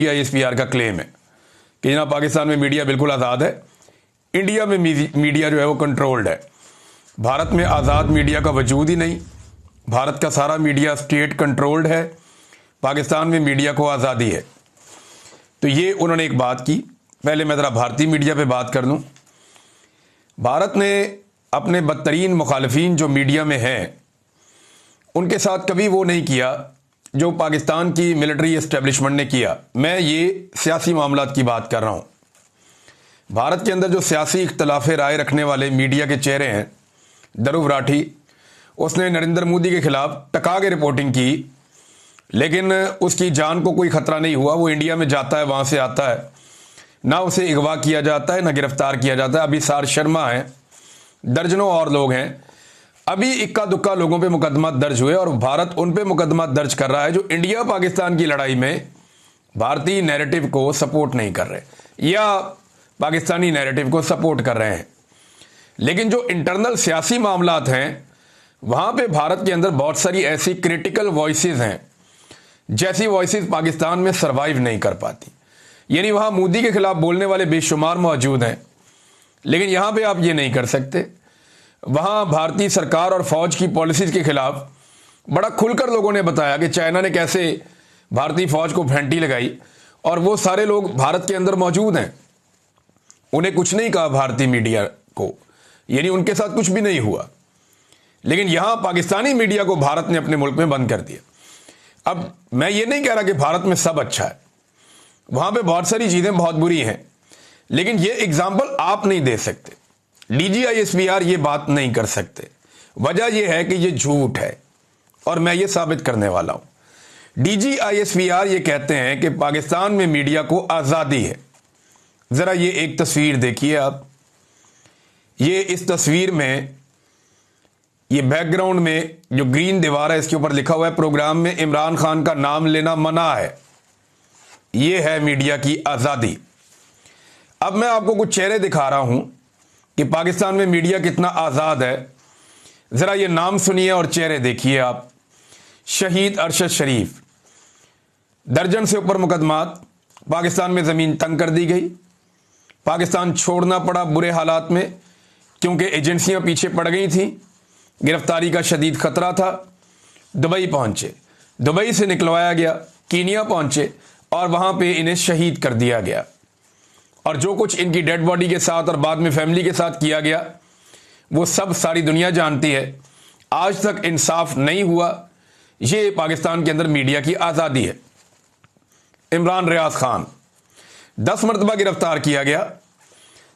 ISPR का claim है कि जनाब पाकिस्तान में मीडिया बिल्कुल आज़ाद है, इंडिया में मीडिया जो है वो कंट्रोल्ड है। भारत में आज़ाद मीडिया का वजूद ही नहीं, भारत का सारा मीडिया स्टेट कंट्रोल्ड है, पाकिस्तान में मीडिया को आज़ादी है। तो ये उन्होंने एक बात की। पहले मैं ज़रा भारतीय मीडिया पे बात कर लूँ। भारत ने अपने बदतरीन मुखालफीन जो मीडिया में हैं उनके साथ कभी वो नहीं किया जो पाकिस्तान की मिलिट्री एस्टेब्लिशमेंट ने किया। मैं ये सियासी मामलात की बात कर रहा हूँ। भारत के अंदर जो सियासी इख्तलाफ राय रखने वाले मीडिया के चेहरे हैं, ध्रुव राठी, उसने नरेंद्र मोदी के खिलाफ टका के रिपोर्टिंग की, लेकिन उसकी जान को कोई ख़तरा नहीं हुआ। वो इंडिया में जाता है, वहाँ से आता है, ना उसे अगवा किया जाता है, ना गिरफ्तार किया जाता है। अभी सार शर्मा हैं, दर्जनों और लोग हैं, अभी इक्का दुक्का लोगों पे मुकदमा दर्ज हुए और भारत उन पे मुकदमा दर्ज कर रहा है जो इंडिया पाकिस्तान की लड़ाई में भारतीय नैरेटिव को सपोर्ट नहीं कर रहे या पाकिस्तानी नैरेटिव को सपोर्ट कर रहे हैं। लेकिन जो इंटरनल सियासी मामलात हैं वहाँ पे भारत के अंदर बहुत सारी ऐसी क्रिटिकल वॉइसेस हैं जैसी वॉइसेस पाकिस्तान में सरवाइव नहीं कर पाती। यानी वहाँ मोदी के खिलाफ बोलने वाले बेशुमार मौजूद हैं, लेकिन यहाँ पे आप ये नहीं कर सकते। वहाँ भारतीय सरकार और फौज की पॉलिसीज़ के खिलाफ बड़ा खुलकर लोगों ने बताया कि चाइना ने कैसे भारतीय फौज को फेंटी लगाई, और वो सारे लोग भारत के अंदर मौजूद हैं। उन्हें कुछ नहीं कहा भारतीय मीडिया को, यानी उनके साथ कुछ भी नहीं हुआ। लेकिन यहाँ पाकिस्तानी मीडिया को भारत ने अपने मुल्क में बंद कर दिया। अब मैं ये नहीं कह रहा कि भारत में सब अच्छा है, वहाँ पे बहुत सारी चीज़ें बहुत बुरी हैं, लेकिन ये एग्जाम्पल आप नहीं दे सकते। DGISPR ये बात नहीं कर सकते। वजह यह है कि ये झूठ है और मैं ये साबित करने वाला हूं। DGISPR ये कहते हैं कि पाकिस्तान में मीडिया को आज़ादी है। ज़रा ये एक तस्वीर देखिए आप। ये इस तस्वीर में ये बैकग्राउंड में जो ग्रीन दीवार है इसके ऊपर लिखा हुआ है प्रोग्राम में इमरान खान का नाम लेना मना है। ये है मीडिया की आज़ादी। अब मैं आपको कुछ चेहरे दिखा रहा हूं कि पाकिस्तान में मीडिया कितना आज़ाद है। ज़रा ये नाम सुनिए और चेहरे देखिए आप। शहीद अरशद शरीफ, दर्जन से ऊपर मुकदमात, पाकिस्तान में ज़मीन तंग कर दी गई, पाकिस्तान छोड़ना पड़ा बुरे हालात में क्योंकि एजेंसियां पीछे पड़ गई थीं, गिरफ्तारी का शदीद ख़तरा था। दुबई पहुंचे, दुबई से निकलवाया गया, कीनिया पहुंचे और वहाँ पे इन्हें शहीद कर दिया गया। और जो कुछ इनकी डेड बॉडी के साथ और बाद में फैमिली के साथ किया गया वो सब सारी दुनिया जानती है। आज तक इंसाफ नहीं हुआ। ये पाकिस्तान के अंदर मीडिया की आज़ादी है। इमरान रियाज खान 10 मरतबा गिरफ्तार किया गया,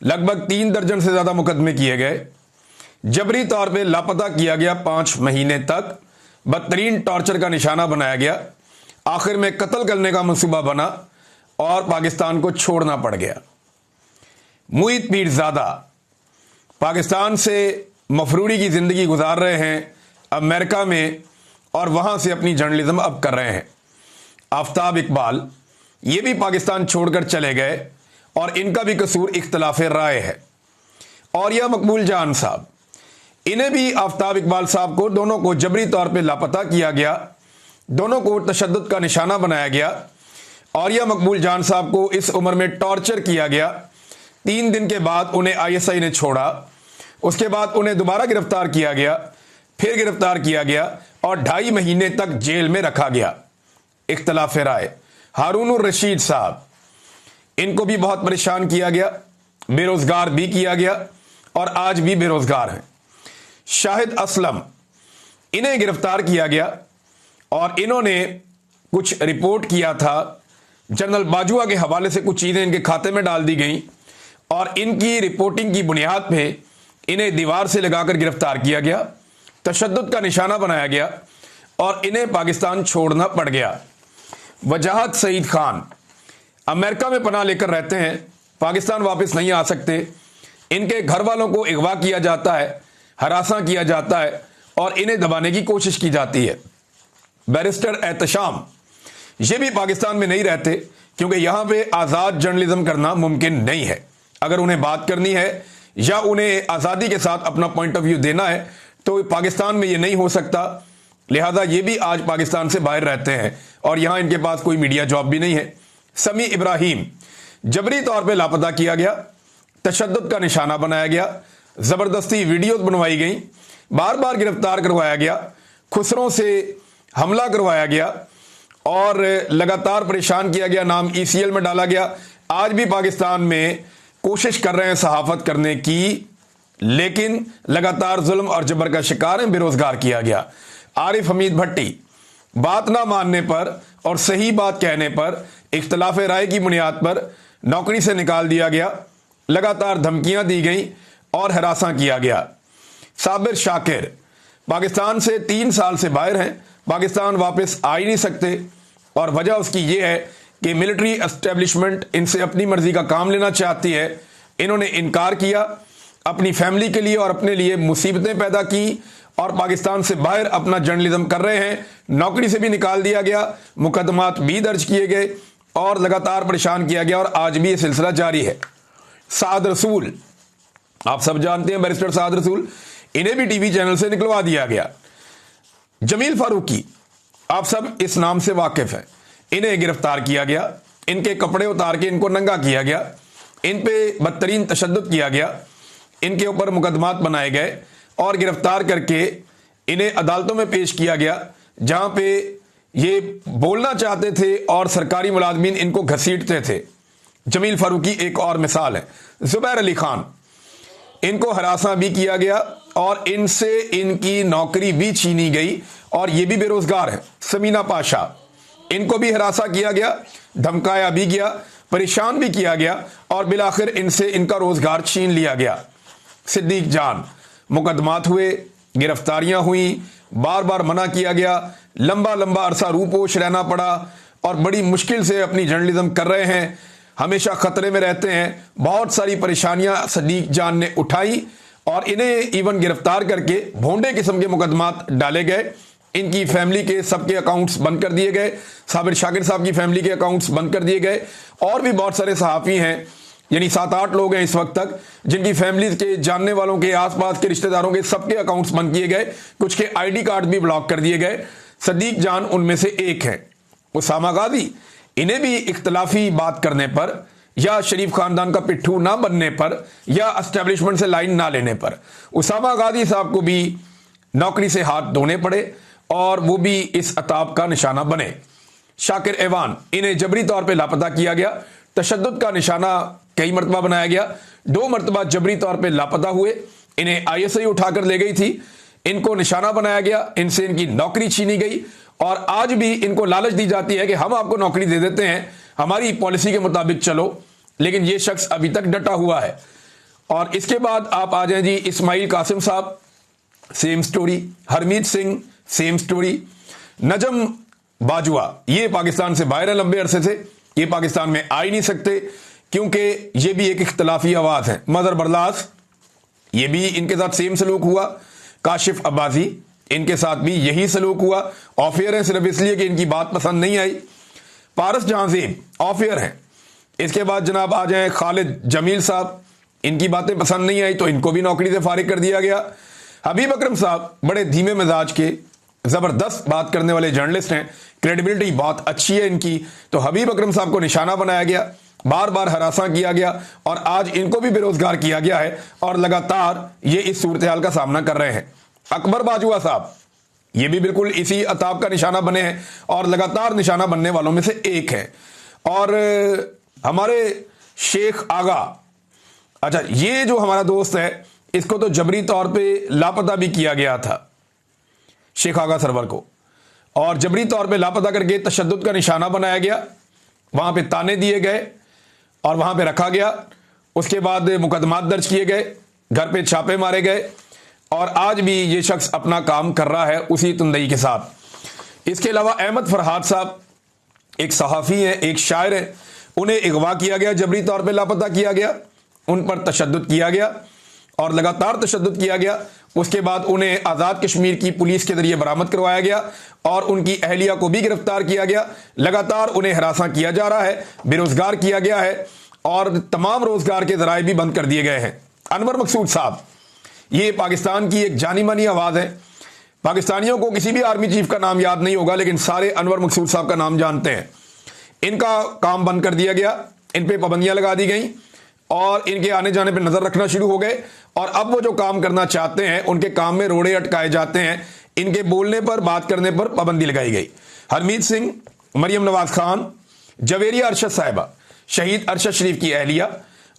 लगभग 3 दर्जन से ज़्यादा मुकदमे किए गए, जबरी तौर पे लापता किया गया 5 महीने तक, बदतरीन टॉर्चर का निशाना बनाया गया, आखिर में कत्ल करने का मंसूबा बना और पाकिस्तान को छोड़ना पड़ गया। मुईद पीरज़ादा पाकिस्तान से मफरूरी की ज़िंदगी गुजार रहे हैं अमेरिका में और वहाँ से अपनी जर्नलिज्म अब कर रहे हैं। आफ्ताब इकबाल ये भी पाकिस्तान छोड़कर चले गए और इनका भी कसूर इख्तलाफ राय है। और यह मकबूल जान साहब, इन्हें भी आफ्ताब इकबाल साहब को दोनों को जबरी तौर पे लापता किया गया, दोनों को तशद्दुद का निशाना बनाया गया। और यह मकबूल जान साहब को इस उम्र में टॉर्चर किया गया। 3 दिन के बाद उन्हें ISI ने छोड़ा, उसके बाद उन्हें दोबारा गिरफ्तार किया गया, फिर गिरफ्तार किया गया और 2.5 महीने तक जेल में रखा गया। इख्तलाफ राय हारून रशीद साहब, इनको भी बहुत परेशान किया गया, बेरोजगार भी किया गया और आज भी बेरोजगार हैं। शाहिद असलम, इन्हें गिरफ्तार किया गया और इन्होंने कुछ रिपोर्ट किया था, जनरल बाजवा के हवाले से कुछ चीज़ें इनके खाते में डाल दी गई और इनकी रिपोर्टिंग की बुनियाद पे इन्हें दीवार से लगाकर गिरफ्तार किया गया, तशद्दुद का निशाना बनाया गया और इन्हें पाकिस्तान छोड़ना पड़ गया। वजाहत सईद खान अमेरिका में पनाह लेकर रहते हैं, पाकिस्तान वापस नहीं आ सकते। इनके घर वालों को अगवा किया जाता है, हरासा किया जाता है और इन्हें दबाने की कोशिश की जाती है। बैरिस्टर एहतशाम ये भी पाकिस्तान में नहीं रहते क्योंकि यहाँ पे आज़ाद जर्नलिज्म करना मुमकिन नहीं है। अगर उन्हें बात करनी है या उन्हें आज़ादी के साथ अपना पॉइंट ऑफ व्यू देना है तो पाकिस्तान में ये नहीं हो सकता। लिहाजा ये भी आज पाकिस्तान से बाहर रहते हैं और यहाँ इनके पास कोई मीडिया जॉब भी नहीं है। समी इब्राहिम जबरी तौर पे लापता किया गया, तशद्दुद का निशाना बनाया गया, जबरदस्ती वीडियोज बनवाई गई, बार बार गिरफ्तार करवाया गया, खुसरों से हमला करवाया गया और लगातार परेशान किया गया, नाम ECL में डाला गया। आज भी पाकिस्तान में कोशिश कर रहे हैं सहाफत करने की, लेकिन लगातार जुल्म और जबर का शिकार है, बेरोजगार किया गया। आरिफ हमीद भट्टी बात ना मानने पर और सही बात कहने पर इख्तलाफ राय की बुनियाद पर नौकरी से निकाल दिया गया, लगातार धमकियां दी गई और हरासा किया गया। साबिर शाकिर पाकिस्तान से 3 साल से बाहर हैं, पाकिस्तान वापस आ ही नहीं सकते और वजह उसकी ये है कि मिलिट्री एस्टेब्लिशमेंट इनसे अपनी मर्जी का काम लेना चाहती है। इन्होंने इनकार किया, अपनी फैमिली के लिए और अपने लिए मुसीबतें पैदा की और पाकिस्तान से बाहर अपना जर्नलिज्म कर रहे हैं। नौकरी से भी निकाल दिया गया, मुकदमात भी दर्ज किए गए और लगातार परेशान किया गया और आज भी ये सिलसिला जारी है। साद रसूल, आप सब जानते हैं बैरिस्टर साद रसूल, इन्हें भी टीवी चैनल से निकलवा दिया गया। जमील फारूकी, आप सब इस नाम से वाकिफ हैं, इन्हें गिरफ्तार किया गया, इनके कपड़े उतार के इनको नंगा किया गया, इन पे बदतरीन तशद्दुद किया गया, इनके ऊपर मुकदमात बनाए गए और गिरफ्तार करके इन्हें अदालतों में पेश किया गया, जहां पे ये बोलना चाहते थे और सरकारी मुलाजमीन इनको घसीटते थे। जमील फारूकी एक और मिसाल है। जुबैर अली खान, इनको हरासा भी किया गया और इनसे इनकी नौकरी भी छीनी गई और ये भी बेरोजगार है। समीना पाशा, इनको भी हरासा किया गया, धमकाया भी गया, परेशान भी किया गया और बिलाखिर इनसे इनका रोजगार छीन लिया गया। सिद्दीक जान, मुकदमात हुए, गिरफ्तारियां हुई, बार बार मना किया गया, लंबा लंबा अरसा रूपोश रहना पड़ा और बड़ी मुश्किल से अपनी जर्नलिज्म कर रहे हैं, हमेशा खतरे में रहते हैं। बहुत सारी परेशानियां सिद्दीक जान ने उठाई और इन्हें इवन गिरफ्तार करके भोंडे किस्म के मुकदमात डाले गए। इनकी फैमिली के सबके अकाउंट्स बंद कर दिए गए, साबिर शाकिर साहब की फैमिली के अकाउंट्स बंद कर दिए गए और भी बहुत सारे सहाफ़ी हैं, यानी 7-8 लोग हैं इस वक्त तक, जिनकी फैमिली के जानने वालों के आसपास के रिश्तेदारों के सबके अकाउंट्स बंद किए गए, कुछ के ID कार्ड भी ब्लॉक कर दिए गए। सिद्दीक जान उनमें से एक है। उसामा गाजी, इन्हें भी इख्तलाफी बात करने पर या शरीफ खानदान का पिट्ठू ना बनने पर या एस्टेब्लिशमेंट से लाइन ना लेने पर उसामा गाजी साहब को भी नौकरी से हाथ धोने पड़े और वो भी इस अताब का निशाना बने। शाकिर एवान, इन्हें जबरी तौर पे लापता किया गया, तशद्दुद का निशाना कई मरतबा बनाया गया, 2 मरतबा जबरी तौर पे लापता हुए, इन्हें ISI उठाकर ले गई थी, इनको निशाना बनाया गया, इनसे इनकी नौकरी छीनी गई और आज भी इनको लालच दी जाती है कि हम आपको नौकरी दे देते हैं, हमारी पॉलिसी के मुताबिक चलो, लेकिन ये शख्स अभी तक डटा हुआ है। और इसके बाद आप आ जाएं जी, इस्माइल कासिम साहब, same story. Harmeet Singh, same story. Najam Bajwa, ये पाकिस्तान से बाहर है लंबे अरसे से, ये पाकिस्तान में आ ही नहीं सकते क्योंकि ये भी एक इख्तलाफी आवाज है। मजहर बरलास, ये भी इनके साथ सेम सलूक हुआ। काशिफ अब्बासी, इनके साथ भी यही सलूक हुआ। ऑफियर है सिर्फ इसलिए कि इनकी बात पसंद नहीं आई। पारस जहांज़ेब ऑफियर हैं। इसके बाद जनाब आ जाएं खालिद जमील साहब, इनकी बातें पसंद नहीं आई तो इनको भी नौकरी से फारिग कर दिया गया। हबीब अकरम साहब बड़े धीमे मिजाज के, जबरदस्त बात करने वाले जर्नलिस्ट हैं, क्रेडिबिलिटी बहुत अच्छी है इनकी, तो हबीब अकरम साहब को निशाना बनाया गया, बार बार हरासा किया गया और आज इनको भी बेरोजगार किया गया है और लगातार ये इस सूरत हाल का सामना कर रहे हैं। अकबर बाजुआ साहब, ये भी बिल्कुल इसी अताब का निशाना बने हैं और लगातार निशाना बनने वालों में से एक है। और हमारे शेख आगा, अच्छा ये जो हमारा दोस्त है, इसको तो जबरी तौर पे लापता भी किया गया था, शेख आगा सरवर को, और जबरी तौर पे लापता करके तशद्दुद का निशाना बनाया गया, वहां पे ताने दिए गए और वहां पे रखा गया। उसके बाद मुकदमात दर्ज किए गए, घर पे छापे मारे गए और आज भी ये शख्स अपना काम कर रहा है उसी तुंदई के साथ। इसके अलावा अहमद फरहाद साहब एक सहाफ़ी हैं, एक शायर हैं, उन्हें अगवा किया गया, जबरी तौर पे लापता किया गया, उन पर तशद्दुद किया गया और लगातार तशद्दुद किया गया। उसके बाद उन्हें आज़ाद कश्मीर की पुलिस के जरिए बरामद करवाया गया और उनकी अहलिया को भी गिरफ्तार किया गया। लगातार उन्हें हरासा किया जा रहा है, बेरोजगार किया गया है और तमाम रोजगार के जराए भी बंद कर दिए गए हैं। अनवर मकसूद साहब, ये पाकिस्तान की एक जानी मानी आवाज है, पाकिस्तानियों को किसी भी आर्मी चीफ का नाम याद नहीं होगा लेकिन सारे अनवर मकसूद साहब का नाम जानते हैं। इनका काम बंद कर दिया गया, इन पे पाबंदियां लगा दी गई और इनके आने जाने पे नजर रखना शुरू हो गए। और अब वो जो काम करना चाहते हैं उनके काम में रोड़े अटकाए जाते हैं, इनके बोलने पर, बात करने पर पाबंदी लगाई गई। हरमीत सिंह, मरियम नवाज खान, जवेरिया अरशद साहिबा, शहीद अरशद शरीफ की अहलिया,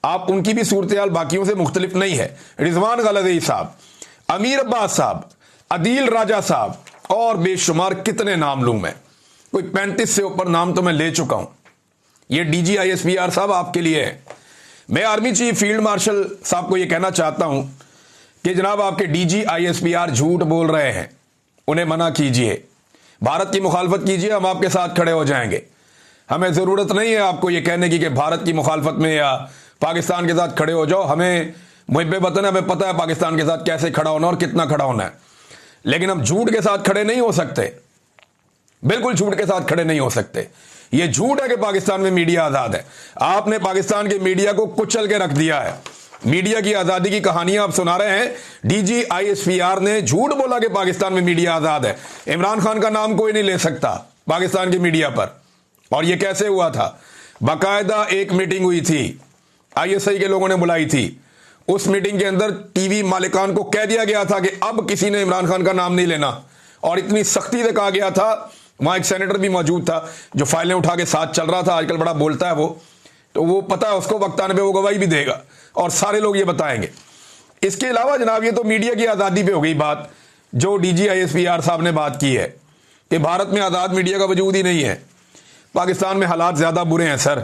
आप उनकी भी सूरत बाकियों से मुख्तलिफ नहीं है। रिजवान गलदई साहब, अमीर अब्बास साहब, अदील राजा साहब और बेशुमार कितने नाम लूं मैं, कोई 35 से ऊपर नाम तो मैं ले चुका हूं। ये डीजी ISPR साहब आपके लिए है। मैं आर्मी चीफ फील्ड मार्शल साहब को यह कहना चाहता हूं कि जनाब आपके डीजी ISPR झूठ बोल रहे हैं, उन्हें मना कीजिए, भारत की मुखालफत कीजिए, हम आपके साथ खड़े हो जाएंगे। हमें जरूरत नहीं है आपको यह कहने की कि भारत की मुखालफत में या पाकिस्तान के साथ खड़े हो जाओ। हमें मुहिब्बे वतन है, हमें पता है पाकिस्तान के साथ कैसे खड़ा होना और कितना खड़ा होना है, लेकिन हम झूठ के साथ खड़े नहीं हो सकते, बिल्कुल झूठ के साथ खड़े नहीं हो सकते। यह झूठ है कि पाकिस्तान में मीडिया आजाद है। आपने पाकिस्तान के मीडिया को कुचल के रख दिया है। मीडिया की आजादी की कहानियां आप सुना रहे हैं। डीजी ISPR ने झूठ बोला कि पाकिस्तान में मीडिया आजाद है। इमरान खान का नाम कोई नहीं ले सकता पाकिस्तान की मीडिया पर। और यह कैसे हुआ था? बाकायदा एक मीटिंग हुई थी, ISI के लोगों ने बुलाई थी। उस मीटिंग के अंदर टीवी मालिकान को कह दिया गया था कि अब किसी ने इमरान खान का नाम नहीं लेना, और इतनी सख्ती से कहा गया था। वहां एक सेनेटर भी मौजूद था जो फाइलें उठा के साथ चल रहा था, आजकल बड़ा बोलता है वो, तो वो पता है उसको वक्त आने पे वो गवाही भी देगा और सारे लोग ये बताएंगे। इसके अलावा जनाब ये तो मीडिया की आज़ादी पे हो गई बात, जो डीजी ISPR साहब ने बात की है कि भारत में आज़ाद मीडिया का वजूद ही नहीं है। पाकिस्तान में हालात ज़्यादा बुरे हैं सर।